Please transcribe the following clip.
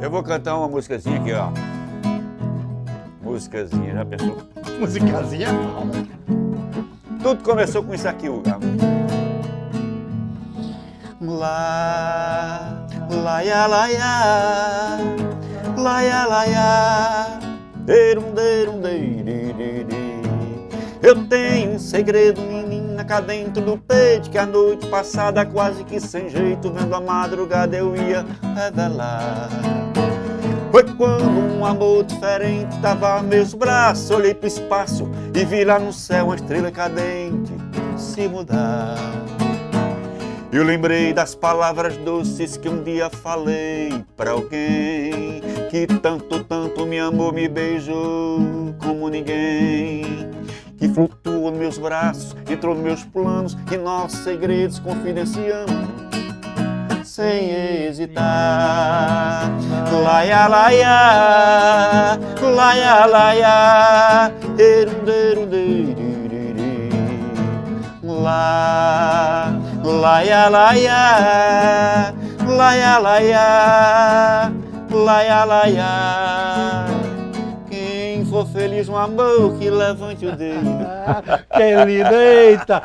Eu vou cantar uma musicazinha aqui, ó. Musicazinha, já pensou? Musicazinha. Tudo começou com isso aqui, o Gabo. Lá, laia, laia, laia, laia, derum, derum, deiriri. Eu tenho um segredo, menina, cá dentro do peito, que a noite passada, quase que sem jeito, vendo a madrugada, eu ia revelar. Foi quando um amor diferente tava a meus braços, olhei pro espaço e vi lá no céu uma estrela cadente se mudar. Eu lembrei das palavras doces que um dia falei pra alguém, que tanto, tanto me amou, me beijou como ninguém, que flutuou nos meus braços, entrou nos meus planos e nossos segredos confidenciamos sem hesitar. Laia, laia, laia, laia, erunderundeririri. Lá, laia, laia, laia, laia, laia, laia. Quem for feliz no amor, que levante o dedo. Que lindo, eita!